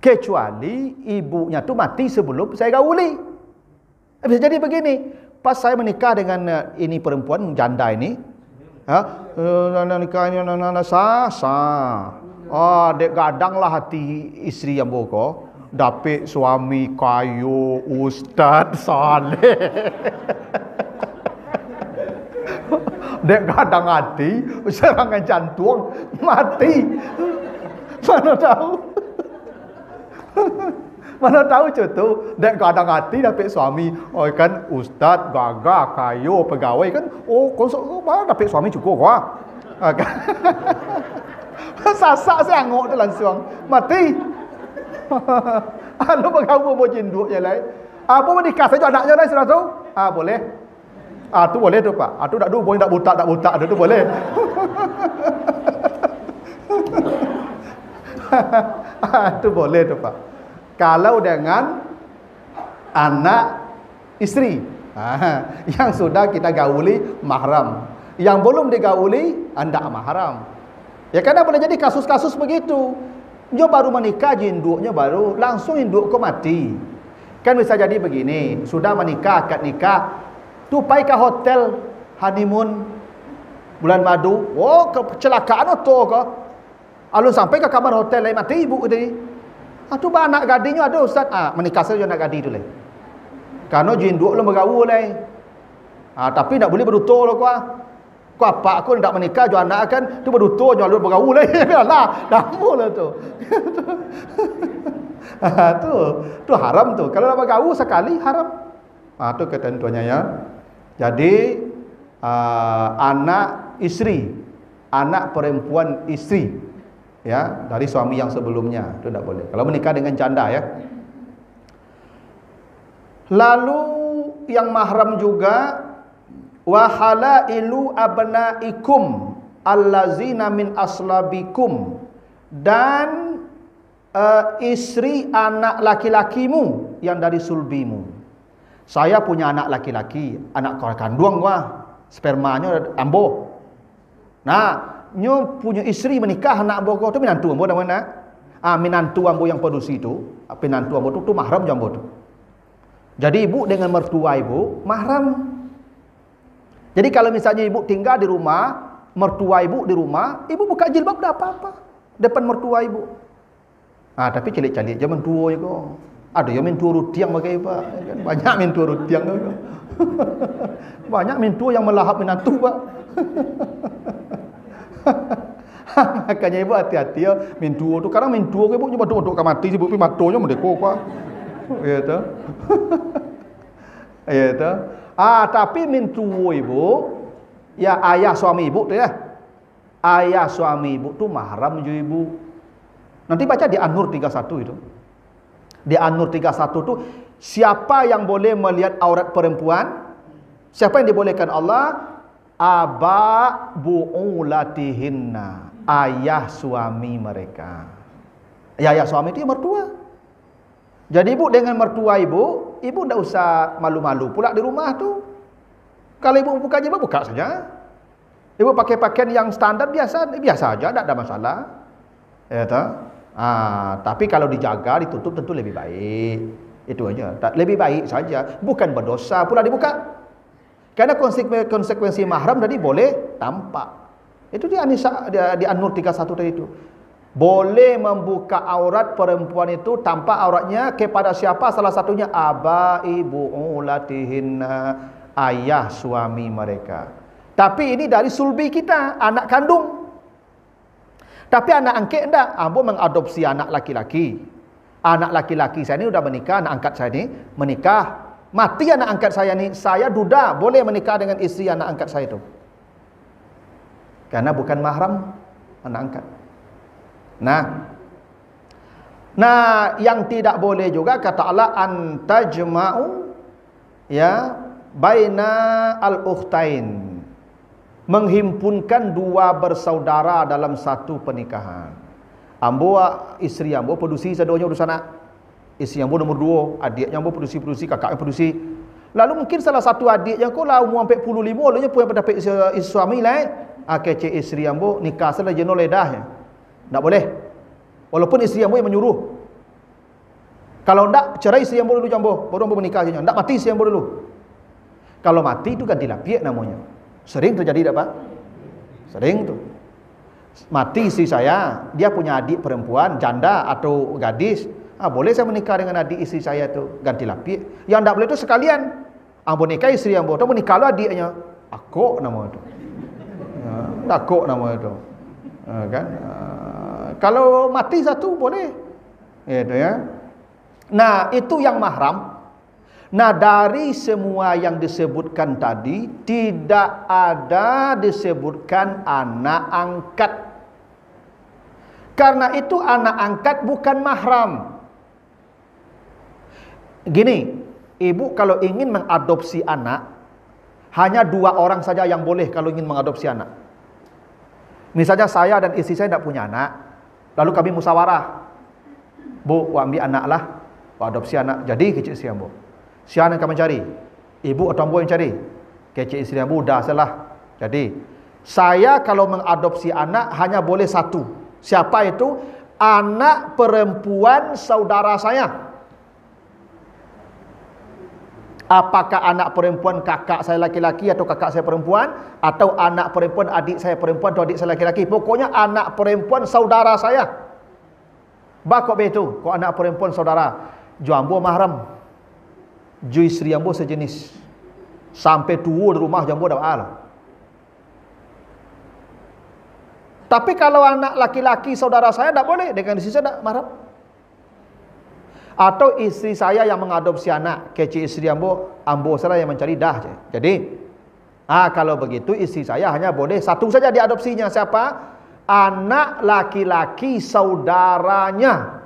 Kecuali ibunya tu mati sebelum saya gauli. Bisa jadi begini. pas saya menikah dengan ini perempuan janda ini, nikah ini sah. Dek gadanglah hati isteri yang boko, dapet suami kayu ustaz saleh. Dek gadang hati, serangan jantung mati. Mana tahu? Mana tahu tu, dek gadang hati dapat suami, kan ustaz, gagah, kayu, pegawai kan, konsol mana dapat suami cukup wah. Sasak sangok tu langsung mati. Lu bergaul mau jinduk je lai. Apa menikah saja anaknya lai sudah tu? Boleh. Tu boleh tu Pak. Tu tak boleh tak buta tu boleh. Tu boleh tu Pak. Kalau dengan anak isteri, yang sudah kita gauli mahram. Yang belum digauli anda mahram. Ya karena boleh jadi kasus-kasus begitu. Dia baru menikah induknya baru langsung induk ke mati. Kan bisa jadi begini, sudah menikah, akad nikah, tu pergi ke hotel honeymoon bulan madu. Kecelakaan tu ke. Alun sampai ke kamar hotel lain mati ibu tadi. Tu anak gadinya ada ustaz. Menikah saja anak gadi tu lai. Karena jinduk lu bergaul lai. Tapi tak boleh berdutur lah kuah. Kau apa aku nak menikah jual anak kan tu berdutur jual bergaul lah. Biarlah, dah mula tu. Tu haram tu. Kalau nak bergaul sekali haram. Tu ketentuannya ya. Jadi anak isteri, anak perempuan isteri ya dari suami yang sebelumnya tu tak boleh. Kalau menikah dengan janda ya. Lalu yang mahram juga wa halailu abnaikum allazina min aslabikum, dan isteri anak laki-lakimu yang dari sulbimu. Saya punya anak laki-laki, anak kandung gua, spermanya ambo. Nah, nyo punya isteri menikah anak ambo tu minantu ambo dah mana? Minantu ambo yang produksi tu, pinantu ambo tu mahram jambo tu. Jadi ibu dengan mertua ibu mahram. Jadi kalau misalnya ibu tinggal di rumah, mertua ibu di rumah, ibu buka jilbab tak apa-apa depan mertua ibu. Tapi celik-celik je mentua je kok. Ada yang mentua rutiang pakai Pak. Banyak mentua rutiang tu. Banyak mentua yang melahap menantu Pak. Makanya ibu hati-hati ya mentua tu. Kadang mentua ibu cuma untuk mati ibu pi matonya mendeko Pak. Ya tu. Ya tu. Tapi mentua ibu, ya ayah suami ibu tu ya. Ayah suami ibu tu mahram je ibu. Nanti baca di An-Nur 31 itu. Di An-Nur 31 tu, siapa yang boleh melihat aurat perempuan? Siapa yang dibolehkan Allah? Aba bu'ulatihinna, ayah suami mereka. Ayah suami itu mertua. Jadi ibu dengan mertua ibu tak usah malu-malu pula di rumah tu. Kalau ibu buka jilbab, buka saja. Ibu pakai pakaian yang standar biasa saja, tak ada masalah. Ya tak? Tapi kalau dijaga, ditutup tentu lebih baik. Itu aja. Lebih baik saja. Bukan berdosa pula dibuka. Karena konsekuensi mahram tadi boleh tampak. Itu di An-Nur 31 tadi itu. Boleh membuka aurat perempuan itu tampak auratnya kepada siapa? Salah satunya aba ibu ulatihinna, ayah suami mereka. Tapi ini dari sulbi kita, anak kandung. Tapi anak angkat enggak? Ambo mengadopsi anak laki-laki. Anak laki-laki saya ini sudah menikah, anak angkat saya ini menikah. Mati anak angkat saya ini, saya duda boleh menikah dengan isteri anak angkat saya itu. Karena bukan mahram anak angkat. Nah, yang tidak boleh juga kata Allah antajma'u ya baina al-ukhtain, menghimpunkan dua bersaudara dalam satu pernikahan. Ambo isteri ambo produksi sedonya urusan anak. Isteri ambo nombor 2, adiknya ambo produksi, kakaknya produksi. Lalu mungkin salah satu adiknya kau lah umur 45, lalunya punya dapat suami lah. Kece isteri ambo nikah salah jenuh ledahnya. Tak boleh. Walaupun isteri ambo yang menyuruh. Kalau tak cerai isteri ambo dulu jambo, baru ambo menikah saja. Tak mati isteri ambo dulu. Kalau mati itu ganti lapiak namanya. Sering terjadi tak Pak? Sering tuh. Mati istri saya, dia punya adik perempuan, janda atau gadis. Boleh saya menikah dengan adik istri saya tu, ganti lapiak. Yang tak boleh itu sekalian. Ambo nikah istri ambo, tu menikah lo adiknya. Akok nama itu. Akok nama itu. Kan? Kalau mati satu boleh. Itu ya. Nah, itu yang mahram. Nah, dari semua yang disebutkan tadi, tidak ada disebutkan anak angkat. Karena itu anak angkat bukan mahram. Gini, ibu kalau ingin mengadopsi anak, hanya 2 orang saja yang boleh kalau ingin mengadopsi anak. Misalnya saya dan istri saya tidak punya anak, lalu kami musyawarah. Bu, ambil anak lah, adopsi anak. Jadi kecil istri ambo. Siapa yang kamu cari? Ibu atau ambo yang cari? Kecil istri ambo dah salah. Jadi, saya kalau mengadopsi anak hanya boleh 1. Siapa itu? Anak perempuan saudara saya. Apakah anak perempuan kakak saya laki-laki atau kakak saya perempuan, atau anak perempuan adik saya perempuan atau adik saya laki-laki. Pokoknya anak perempuan saudara saya. Bakok begitu. Kau anak perempuan saudara, jo ambo mahram, jo istri ambo sejenis. Sampai tua di rumah jambo dah ala. Tapi kalau anak laki-laki saudara saya tak boleh, dengan istri saya tak mahram. Atau istri saya yang mengadopsi anak, kecil istri ambo salah yang mencari dah. Jadi, kalau begitu istri saya hanya boleh 1 saja diadopsinya. Siapa? Anak laki-laki saudaranya.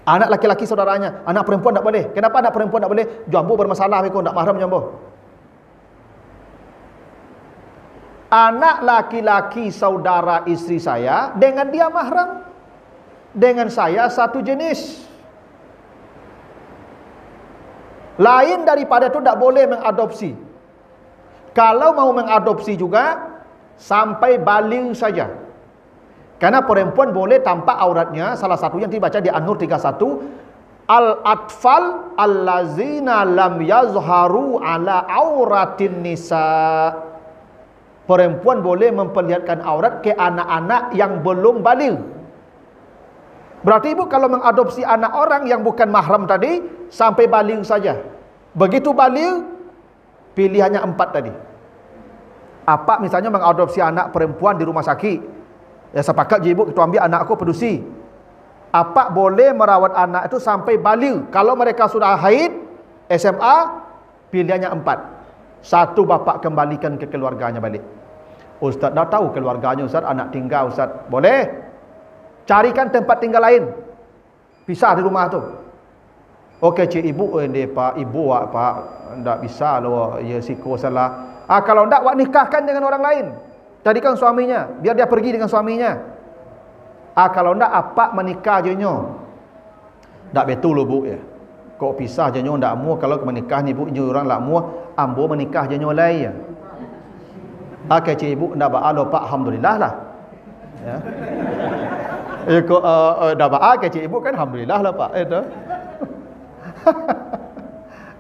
Anak laki-laki saudaranya. Anak perempuan tak boleh. Kenapa anak perempuan tak boleh? Jambu bermasalah mereka tak mahram jambu. Anak laki-laki saudara istri saya dengan dia mahram. Dengan saya satu jenis. Lain daripada itu tak boleh mengadopsi. Kalau mau mengadopsi juga sampai baligh saja. Karena perempuan boleh tampak auratnya. Salah satunya dibaca di An-Nur 31, al-atfal allazina lam yazharu ala auratin nisa. Perempuan boleh memperlihatkan aurat ke anak-anak yang belum baligh. Berarti ibu kalau mengadopsi anak orang yang bukan mahram tadi, sampai baligh saja. Begitu baligh, pilihannya 4 tadi. Apa misalnya mengadopsi anak perempuan di rumah sakit, ya sepakat je ibu, kita ambil anak aku pedusi. Apa boleh merawat anak itu sampai baligh. Kalau mereka sudah haid, SMA, pilihannya 4. 1, bapak kembalikan ke keluarganya balik. Ustaz dah tahu keluarganya Ustaz, anak tinggal Ustaz. Boleh. Carikan tempat tinggal lain. Pisah di rumah tu. Okey cik ibu, dia pak, ibu wak pak, ndak bisa lo, ya siko salah. Kalau ndak wak nikahkan dengan orang lain. Jadikan suaminya, biar dia pergi dengan suaminya. Kalau ndak apa menikah je nyo. Ndak betul lo bu ya. Kok pisah je nyo ndak mu, kalau menikah ni bu nyo orang lak mu, ambo menikah je nyo lai ya. Cik ibu ndak ba lo pak, alhamdulillah lah. Ya. Kok dah ba cik ibu kan alhamdulillah lah pak itu.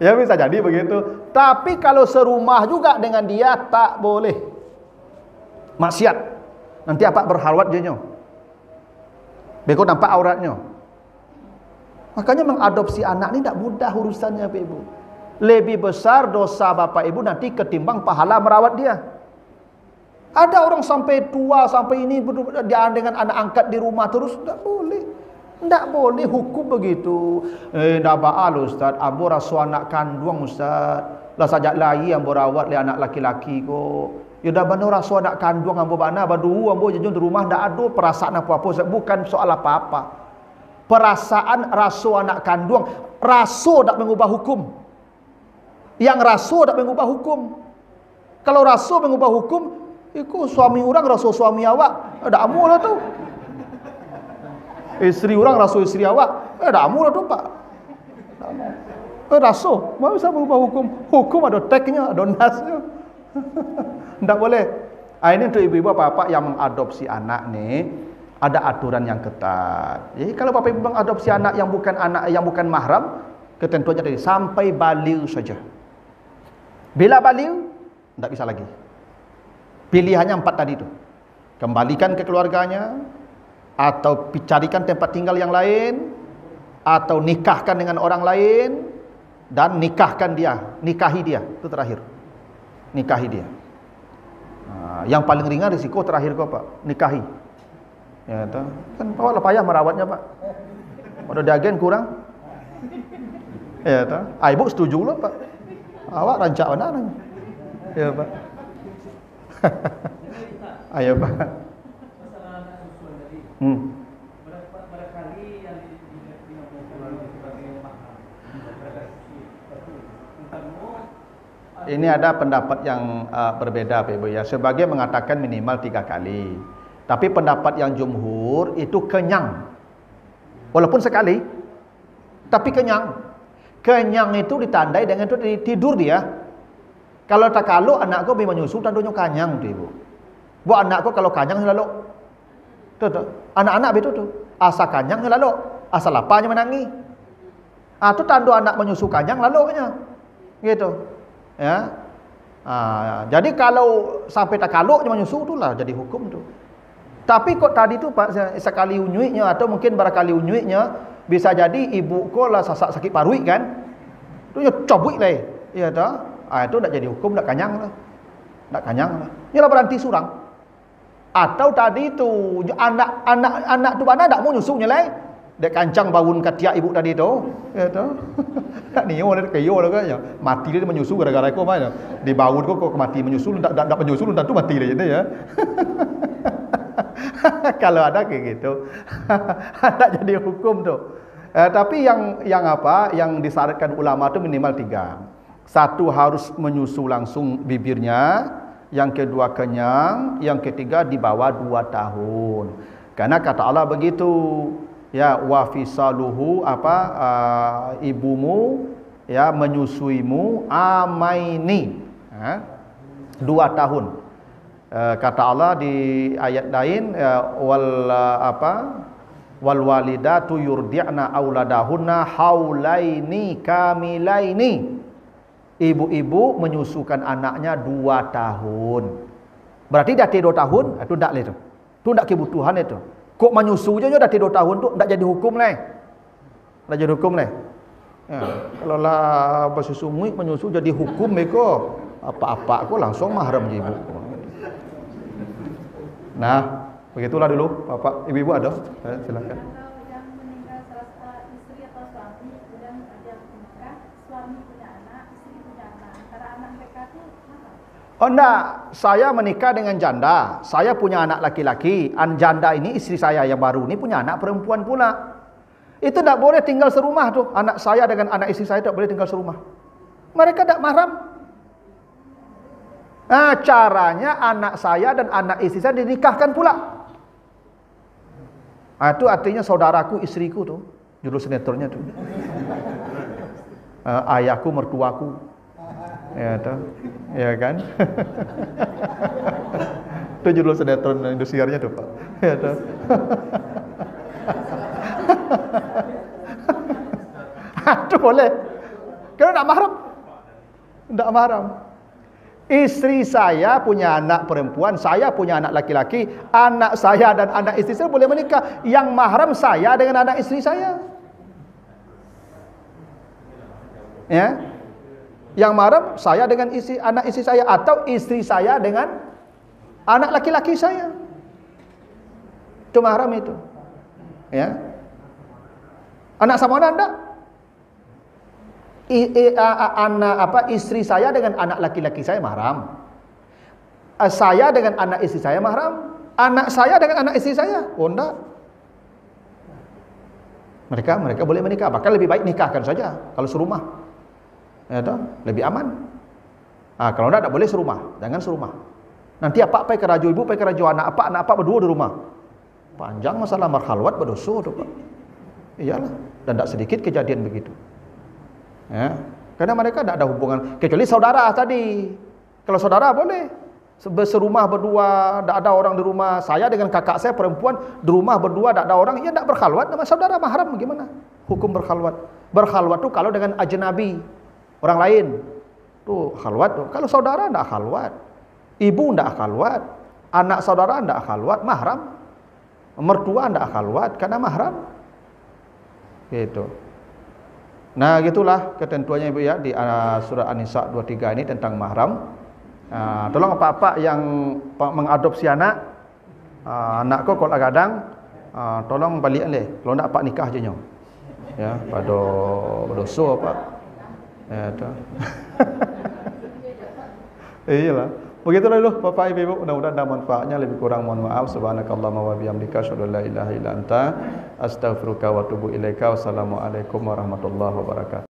Ya bisa jadi begitu. Tapi kalau serumah juga dengan dia tak boleh. Maksiat. Nanti apa berhalwat je nyo. Beko nampak auratnya. Makanya mengadopsi anak ni tak mudah urusannya Pak Ibu. Lebih besar dosa bapak ibu nanti ketimbang pahala merawat dia. Ada orang sampai tua, sampai ini dia dengan anak angkat di rumah terus, tak boleh. Tak boleh hukum begitu. Dah baal Ustaz, ambo rasa anak kandung Ustaz. Lah sajak lagi ambo rawat le anak laki-laki ko. Ya dah bano rasa anak kandung ambo bana badu ambo jejun di rumah ndak ada perasaan apa-apa Ustaz, bukan soal apa-apa. Perasaan rasa anak kandung, rasa tak mengubah hukum. Yang rasa tak mengubah hukum. Kalau rasa mengubah hukum, iku suami orang rasa suami awak, ada amu lah tu. Isteri orang rasa isteri awak, ada amu lah tu pak. Rasa, mana bisa mengubah hukum? Hukum ada teknya, ada nasnya. Tak boleh. Ini untuk ibu-ibu bapak yang mengadopsi anak ni, ada aturan yang ketat. Jadi kalau bapak ibu mengadopsi anak yang bukan mahram, ketentuannya tadi sampai baligh saja. Bila balik, tidak bisa lagi. Pilihannya 4 tadi itu. Kembalikan ke keluarganya, atau carikan tempat tinggal yang lain, atau nikahkan dengan orang lain, dan nikahi dia. Itu terakhir. Nikahi dia. Yang paling ringan risiko terakhir kok Pak, nikahi. Ya, kan Pak payah merawatnya Pak. Udah diagen kurang. Ya, ibu setuju loh Pak. Awak rancak mana? Ya Pak. Ayo Pak. Ini ada pendapat yang berbeda Pak Ibu ya. Sebagian mengatakan minimal 3 kali. Tapi pendapat yang jumhur itu kenyang. Walaupun sekali, tapi kenyang. Kenyang itu ditandai dengan itu tidur dia. Kalau tak kalau anakku bi menyusu tandanya kanyang tu Ibu. Bu anakku kalau kanyang lalu. Tuh. Anak-anak begitu tuh. Asa kanyang lalu, asa laparnya menangi. Tu tanda anak menyusu kanyang lalu nya. Gitu. Ya. Jadi kalau sampai tak kalau menyusu itulah jadi hukum tu. Tapi kok tadi tu Pak sekali unyuiknya atau mungkin barangkali unyuiknya bisa jadi ibu ko lah sakit parui kan. Tu cobui lah. Ya toh. Itu tak jadi hukum, tak kanyang lah. Tak kanyang lah. Ialah berhenti surang. Atau tadi tu anak tu mana tak mau nyusunya lah. Dek kancang bangun ketiak ibu tadi tu. Ya toh. Tak nio lah kayo lah kan. Mati dia menyusu gara-gara kau mana. Dibangun kau mati menyusu tak menyusu tentu mati lah ya. Kalau ada kayak gitu. Tak jadi hukum tu. Tapi yang apa? Yang disyaratkan ulama tu minimal 3. Satu harus menyusu langsung bibirnya, yang kedua kenyang, yang ketiga di bawah 2 tahun. Karena kata Allah begitu, ya wa fisaluhu ibumu ya menyusuimu amaini, 2 tahun. Kata Allah di ayat lain wal walidatu yurdi'na auladahunna haulaini kamilaini. Ibu-ibu menyusukan anaknya 2 tahun. Berarti dah 2 tahun, itu tak le tu. Tu tak kebutuhan itu. Kok menyusu je dah 2 tahun tu tak jadi hukum leh. Tak jadi hukum leh. Ya, kalau lah bersusu muik menyusu jadi hukum mereka. Apa-apa aku langsung mahram je ibu. Nah, begitulah dulu Bapak Ibu-ibu ada. Silakan. Oh enggak, saya menikah dengan janda. Saya punya anak laki-laki. Janda ini istri saya yang baru ini punya anak perempuan pula. Itu tak boleh tinggal serumah tuh. Anak saya dengan anak istri saya tak boleh tinggal serumah. Mereka tak mahram. Caranya anak saya dan anak istri saya dinikahkan pula. Itu artinya saudaraku, istriku tuh. Judul sinetronnya tuh. Ayahku, mertuaku. Ya tuh. Ya kan? Itu judul sinetron Indosiarnya tuh Pak. Ya tuh. Itu boleh. Karena tak mahram. Tak mahram. Istri saya punya anak perempuan, saya punya anak laki-laki. Anak saya dan anak istri saya boleh menikah. Yang mahram saya dengan anak istri saya. Ya. Yang mahram saya dengan anak istri saya, atau istri saya dengan anak laki-laki saya. Itu mahram itu. Ya. Anak sama anda? Istri saya dengan anak laki-laki saya mahram. Saya dengan anak istri saya mahram. Anak saya dengan anak istri saya, oh enggak. Mereka boleh menikah. Bahkan lebih baik nikahkan saja kalau serumah. Ya toh, lebih aman. Kalau enggak boleh serumah, jangan serumah. Nanti apa ke rajo ibu, ke rajo anak apa berdua di rumah. Panjang masalah marhalwat berdosa tu Pak. Iyalah, dan tak sedikit kejadian begitu. Ya, karena mereka tidak ada hubungan kecuali saudara tadi. Kalau saudara boleh serumah berdua, tidak ada orang di rumah. Saya dengan kakak saya perempuan di rumah berdua, tidak ada orang, ya tidak berkhalwat. Nama saudara mahram bagaimana? Hukum berkhalwat. Berkhalwat tu kalau dengan ajnabi, orang lain. tu khalwat tu. Kalau saudara ndak khalwat, ibu ndak khalwat, anak saudara ndak khalwat, mahram. Mertua ndak khalwat karena mahram. Gitu. Nah, gitulah ketentuannya Ibu ya di surah An-Nisa 23 ini tentang mahram. Tolong apa-apa yang mengadopsi anak, anak kau kalau kadang tolong balik leh. Kalau nak pak nikah je nyo. Ya, pada berdosa apa. Ya tu. Iyalah. Begitulah dulu Bapak Ibu, mudah-mudahan ada manfaatnya, lebih kurang mohon maaf. Subhanakallahumma wa bihamdika asyhadu an la ilaha illa anta astaghfiruka wa atubu ilaika. Wassalamualaikum warahmatullahi wabarakatuh.